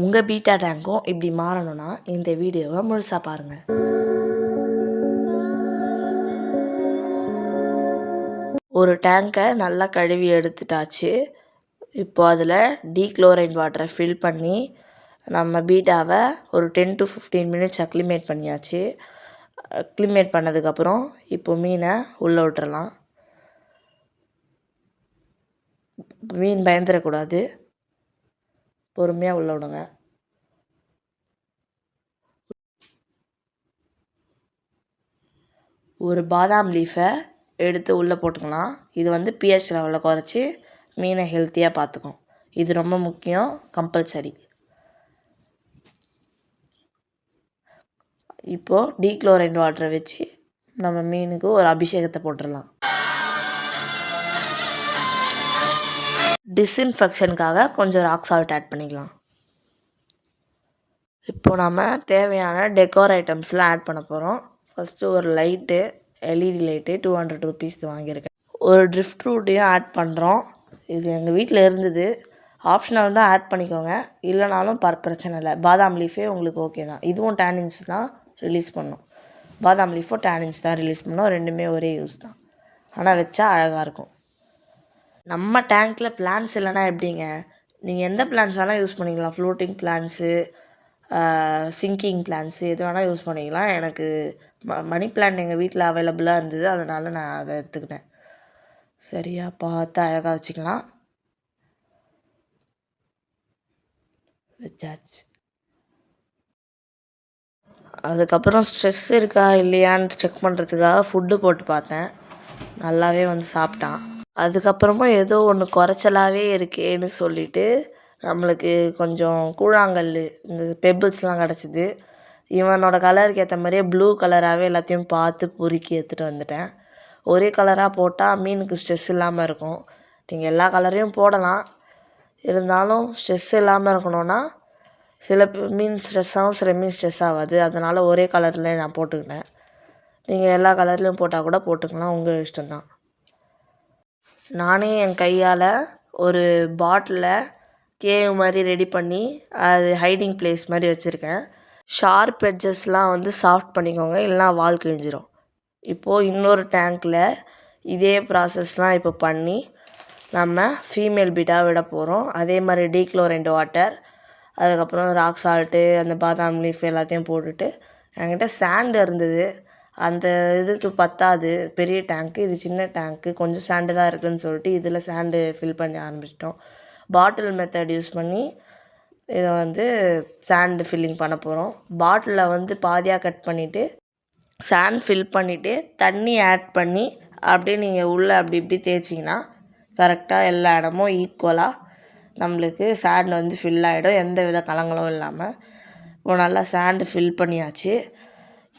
உங்கள் பீட்டா டேங்க்கும் இப்படி மாறணும்னா இந்த வீடியோவை முழுசாக பாருங்கள். ஒரு டேங்கை நல்லா கழுவி எடுத்துட்டாச்சு. இப்போ அதில் டீக்ளோரைன் வாட்டரை ஃபில் பண்ணி நம்ம பீட்டாவை ஒரு 10 to 15 மினிட்ஸ் அக்ளிமேட் பண்ணியாச்சு. அக்ளிமேட் பண்ணதுக்கப்புறம் இப்போ மீனை உள்ளே விட்டுறலாம். மீன் பயந்துடக்கூடாது, பொறுமையாக உள்ளே விடுங்க. ஒரு பாதாம் லீஃபை எடுத்து உள்ளே போட்டுக்கலாம். இது வந்து pH லெவலில் குறைச்சி மீனை ஹெல்த்தியாக பார்த்துக்கும். இது ரொம்ப முக்கியம், கம்பல்சரி. இப்போது டீக்ளோரைன் வாட்டரை வச்சு நம்ம மீனுக்கு ஒரு அபிஷேகத்தை போட்டுடலாம். டிஸ்இன்ஃபெக்ஷனுக்காக கொஞ்சம் ராக் சால்ட் ஆட் பண்ணிக்கலாம். இப்போது நம்ம தேவையான டெக்கோர் ஐட்டம்ஸ்லாம் ஆட் பண்ண போகிறோம். ஃபஸ்ட்டு ஒரு லைட்டு, LED லைட்டு 200 rupees வாங்கியிருக்கேன். ஒரு ட்ரிஃப்ட் ஃப்ரூட்டையும் ஆட் பண்ணுறோம். இது எங்கள் வீட்டில் இருந்தது, ஆப்ஷனல் தான், ஆட் பண்ணிக்கோங்க. இல்லைனாலும் பிரச்சனை இல்லை. பாதாம் லீஃபே உங்களுக்கு ஓகே தான். இதுவும் டேனின்ஸ் தான் ரிலீஸ் பண்ணும். பாதாம் லீஃபும் டேனின்ஸ் தான் ரிலீஸ் பண்ணும். ரெண்டுமே ஒரே யூஸ் தான், ஆனால் வச்சா அழகாக இருக்கும். நம்ம டேங்க்கில் பிளான்ஸ் இல்லைனா எப்படிங்க? நீங்கள் எந்த பிளான்ஸ் வேணால் யூஸ் பண்ணிக்கலாம். ஃப்ளோட்டிங் பிளான்ஸு, சிங்கிங் பிளான்ஸு, எது வேணால் யூஸ் பண்ணிக்கலாம். எனக்கு மணி பிளான்ட் எங்கள் வீட்டில் அவைலபிளாக இருந்தது, அதனால் நான் அதை எடுத்துக்கிட்டேன். சரியா பார்த்து அழகாக வச்சுக்கலாம். வச்சாச்சு. அதுக்கப்புறம் ஸ்ட்ரெஸ் இருக்கா இல்லையான்னு செக் பண்ணுறதுக்காக ஃபுட்டு போட்டு பார்த்தேன். நல்லாவே வந்து சாப்பிட்டான். அதுக்கப்புறமா ஏதோ ஒன்று குறைச்சலாகவே இருக்கேன்னு சொல்லிவிட்டு நம்மளுக்கு கொஞ்சம் கூழாங்கல், இந்த பெபிள்ஸ்லாம் கிடச்சிது. இவனோட கலருக்கு ஏற்ற மாதிரியே ப்ளூ கலராகவே எல்லாத்தையும் பார்த்து பொறுக்கி எடுத்துகிட்டு வந்துட்டேன். ஒரே கலராக போட்டால் மீனுக்கு ஸ்ட்ரெஸ் இல்லாமல் இருக்கும். நீங்கள் எல்லா கலரையும் போடலாம், இருந்தாலும் ஸ்ட்ரெஸ் இல்லாமல் இருக்கணும்னா சில மீன் ஸ்ட்ரெஸ் ஆகும், சில மீன் ஸ்ட்ரெஸ் ஆகாது. அதனால் ஒரே கலர்லேயே நான் போட்டுக்கிட்டேன். நீங்கள் எல்லா கலர்லேயும் போட்டால் கூட போட்டுக்கலாம், உங்கள் இஷ்டம்தான். நானே என் கையால் ஒரு பாட்டிலில் கேவ் மாதிரி ரெடி பண்ணி அது ஹைடிங் பிளேஸ் மாதிரி வச்சுருக்கேன். ஷார்ப் எட்ஜஸ்லாம் வந்து சாஃப்ட் பண்ணிக்கோங்க, இல்லைனா வால் கிழிஞ்சிரும். இப்போது இன்னொரு டேங்க்கில் இதே ப்ராசஸ்லாம் இப்போ பண்ணி நம்ம ஃபீமேல் பீட்டா விட போகிறோம். அதே மாதிரி டீக்ளோரைன் வாட்டர், அதுக்கப்புறம் ராக் சால்ட்டு, அந்த பாதாம் லீஃப் எல்லாத்தையும் போட்டுட்டு, என்கிட்ட சாண்டு இருந்தது, அந்த இதுக்கு பத்தாது பெரிய டேங்க்கு, இது சின்ன டேங்க்கு, கொஞ்சம் சாண்டு தான் இருக்குதுன்னு சொல்லிட்டு இதில் சாண்டு ஃபில் பண்ண ஆரம்பிச்சிட்டோம். பாட்டில் மெத்தட் யூஸ் பண்ணி இதை வந்து சாண்டு ஃபில்லிங் பண்ண போகிறோம். பாட்டிலில் வந்து பாதியாக கட் பண்ணிவிட்டு சாண்ட் ஃபில் பண்ணிவிட்டு தண்ணி ஆட் பண்ணி அப்படியே நீங்கள் உள்ளே அப்படி இப்படி தேய்ச்சிங்கன்னா கரெக்டாக எல்லா இடமும் ஈக்குவலாக நம்மளுக்கு சாண்ட் வந்து ஃபில் ஆகிடும், எந்த வித கலங்களும் இல்லாமல். இப்போ நல்லா சாண்டு ஃபில் பண்ணியாச்சு.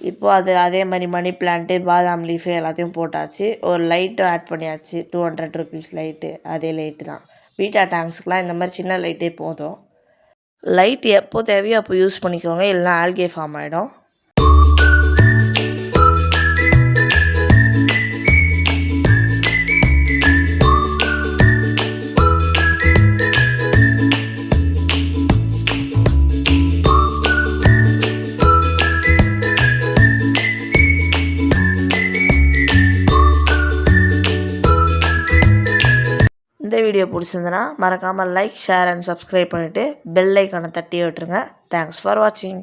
இப்போது அதே மாதிரி மணி பிளான்ட்டு, பாதாம் லீஃபு எல்லாத்தையும் போட்டாச்சு. ஒரு லைட்டும் ஆட் பண்ணியாச்சு, 200 rupees லைட்டு, அதே லைட்டு தான். பீட்டா டேங்க்ஸ்க்கெலாம் இந்த மாதிரி சின்ன லைட்டே போதும். லைட் எப்போ தேவையோ அப்போ யூஸ் பண்ணிக்கோங்க, இல்லைனா ஆல்கே ஃபார்ம் ஆகிடும். இந்த வீடியோ பிடிச்சிருந்தனா மறக்காமல் லைக், ஷேர் அண்ட் சப்ஸ்கிரைப் பண்ணிவிட்டு பெல் ஐக்கானை தட்டி விட்டுருங்க. தேங்க்ஸ் ஃபார் வாட்சிங்.